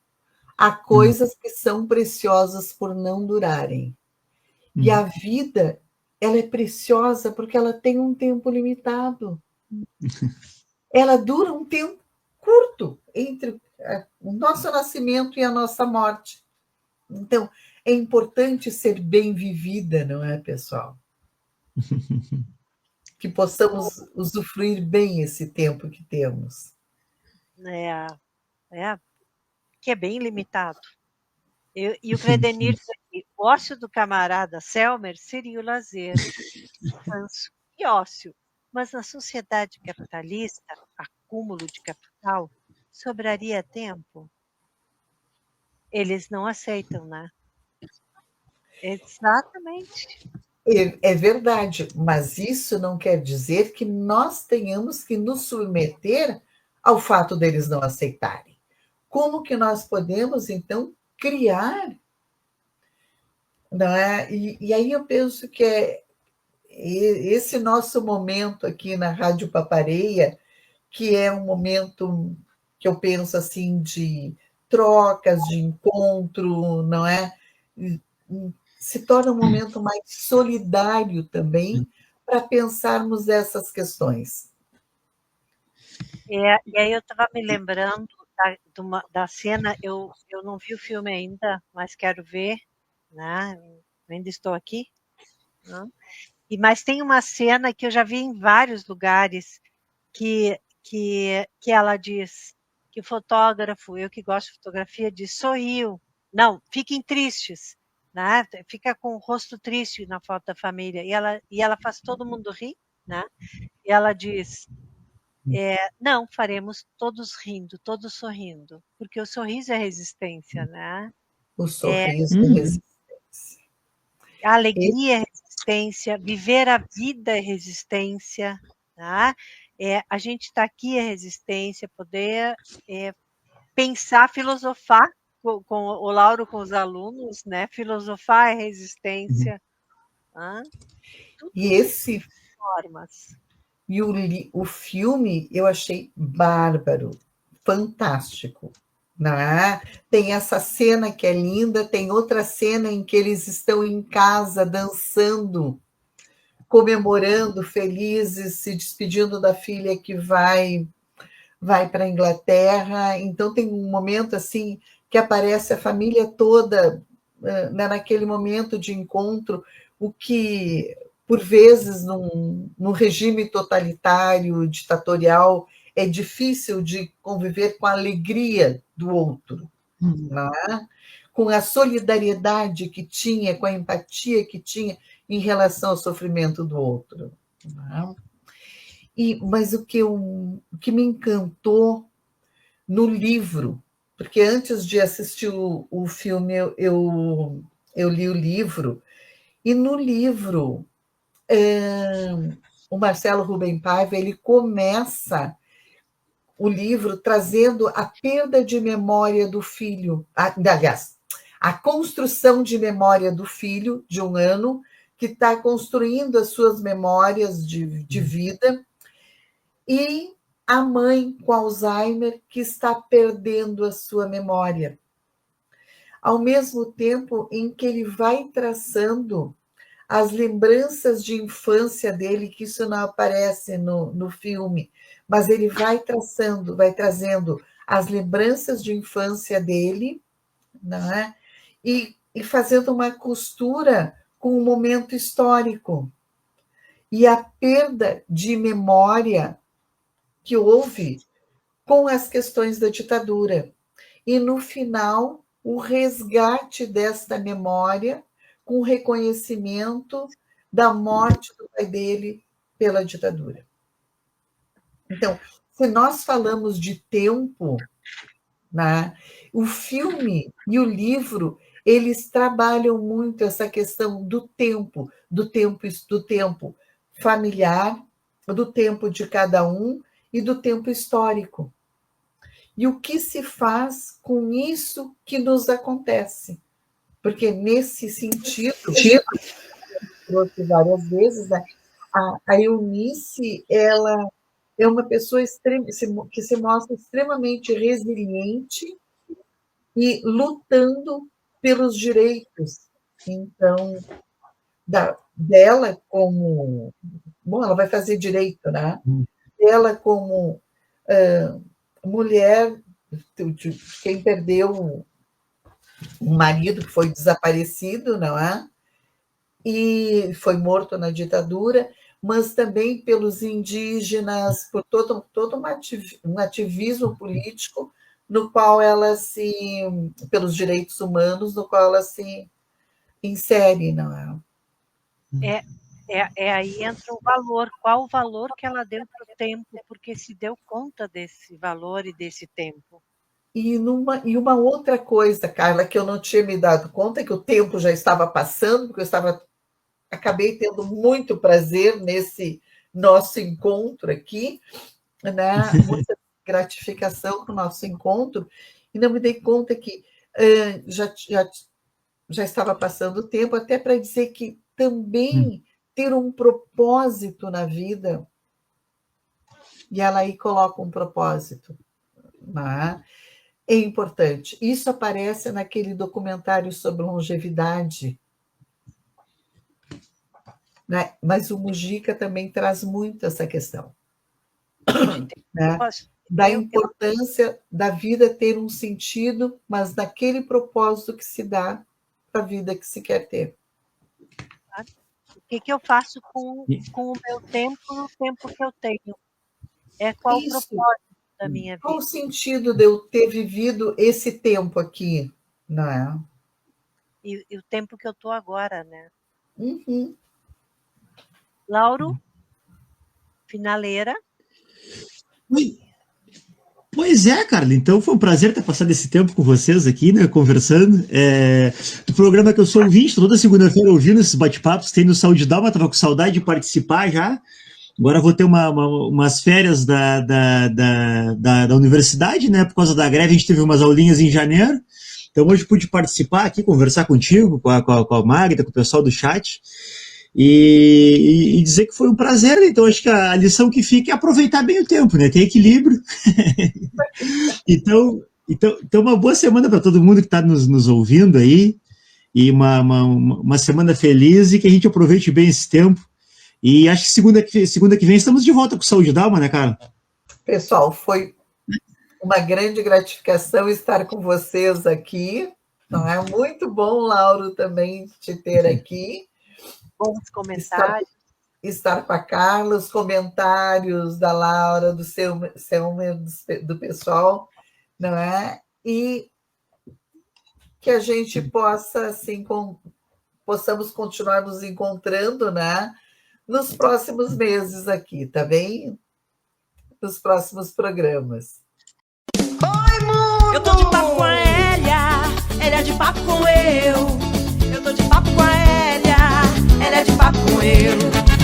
Há coisas que são preciosas por não durarem. E a vida, ela é preciosa porque ela tem um tempo limitado. Ela dura um tempo curto entre o nosso nascimento e a nossa morte. Então, é importante ser bem vivida, não é, pessoal? Que possamos usufruir bem esse tempo que temos. Que é bem limitado. E o Credenir disse aqui, o ócio do camarada Selmer seria o lazer, descanso e ócio. Mas na sociedade capitalista, acúmulo de capital, sobraria tempo? Eles não aceitam, né? Exatamente. É verdade, mas isso não quer dizer que nós tenhamos que nos submeter ao fato deles não aceitarem. Como que nós podemos, então, criar? Não é? E aí eu penso que esse nosso momento aqui na Rádio Papareia, que é um momento que eu penso assim de trocas, de encontro, não é? Se torna um momento mais solidário também para pensarmos essas questões. E aí eu estava me lembrando da cena, eu não vi o filme ainda, mas quero ver, né? Eu ainda estou aqui, né? Mas tem uma cena que eu já vi em vários lugares que ela diz que o fotógrafo, eu que gosto de fotografia, diz sorriu. Não, fiquem tristes, né? Fica com o rosto triste na foto da família. E ela faz todo mundo rir, né? E ela diz, não, faremos todos rindo, todos sorrindo, porque o sorriso é resistência, né? O sorriso, A alegria é resistência, viver a vida é resistência, tá? A gente está aqui é resistência, poder pensar, filosofar com o Lauro, com os alunos, né? Filosofar é resistência. Tá? Tudo e esse formas. E o filme eu achei bárbaro, fantástico. Não é? Tem essa cena que é linda, tem outra cena em que eles estão em casa dançando, comemorando, felizes, se despedindo da filha que vai para a Inglaterra. Então tem um momento assim que aparece a família toda, né, naquele momento de encontro, o que por vezes num regime totalitário, ditatorial, é difícil de conviver com a alegria do outro, não é? Com a solidariedade que tinha, com a empatia que tinha em relação ao sofrimento do outro. Não é? Mas o que me encantou no livro, porque antes de assistir o filme, eu li o livro, e no livro, o Marcelo Rubem Paiva, ele começa o livro trazendo a perda de memória do filho, aliás, a construção de memória do filho de 1 ano, que está construindo as suas memórias de vida, e a mãe com Alzheimer que está perdendo a sua memória. Ao mesmo tempo em que ele vai traçando as lembranças de infância dele, que isso não aparece no filme, mas ele vai trazendo as lembranças de infância dele, não é? E fazendo uma costura com o momento histórico. E a perda de memória que houve com as questões da ditadura. E, no final, o resgate desta memória com o reconhecimento da morte do pai dele pela ditadura. Então, se nós falamos de tempo, né, o filme e o livro, eles trabalham muito essa questão do tempo familiar, do tempo de cada um e do tempo histórico. E o que se faz com isso que nos acontece? Porque, nesse sentido, trouxe várias vezes, né? A Eunice, ela é uma pessoa que se mostra extremamente resiliente e lutando pelos direitos. Então, dela como... Bom, ela vai fazer direito, né? Ela como mulher, quem perdeu um marido que foi desaparecido, não é? E foi morto na ditadura, mas também pelos indígenas, por todo um ativismo político no qual pelos direitos humanos, no qual ela se insere, não é? Aí entra o valor. Qual o valor que ela deu para o tempo? Porque se deu conta desse valor e desse tempo. E uma outra coisa, Carla, que eu não tinha me dado conta, que o tempo já estava passando, porque acabei tendo muito prazer nesse nosso encontro aqui, né? Muita gratificação com o nosso encontro, e não me dei conta que já estava passando o tempo, até para dizer que também ter um propósito na vida, e ela aí coloca um propósito, né? É importante. Isso aparece naquele documentário sobre longevidade, né? Mas o Mujica também traz muito essa questão, né? Da importância da vida ter um sentido, mas daquele propósito que se dá para a vida que se quer ter. O que eu faço com o meu tempo no tempo que eu tenho? Qual o propósito da minha vida? Qual o sentido de eu ter vivido esse tempo aqui, não é? E o tempo que eu estou agora, né? Uhum. Lauro, finaleira. Pois é, Carla. Então foi um prazer ter passado esse tempo com vocês aqui, né, conversando. Do programa que eu sou ouvinte, toda segunda-feira ouvindo esses bate-papos, tem no Saúde Dalma, estava com saudade de participar já. Agora vou ter umas férias da universidade, né? Por causa da greve, a gente teve umas aulinhas em janeiro. Então hoje pude participar aqui, conversar contigo, com a Magda, com o pessoal do chat. E dizer que foi um prazer. Então acho que a lição que fica é aproveitar bem o tempo, né? Ter equilíbrio. Então uma boa semana para todo mundo que está nos ouvindo aí. E uma semana feliz e que a gente aproveite bem esse tempo. E acho que segunda que vem estamos de volta com Saúde Dalma, né, cara? Pessoal, foi uma grande gratificação estar com vocês aqui. Não é muito bom, Lauro, também te ter aqui. Bons comentários. Estar com a Carla, os comentários da Laura, do do pessoal, não é? E que a gente possa, assim, possamos continuar nos encontrando, né? Nos próximos meses aqui, tá bem? Nos próximos programas. Oi, mundo! Eu tô de papo com a Hélia de papo com eu. Eu tô de papo com a Hélia de papo com eu.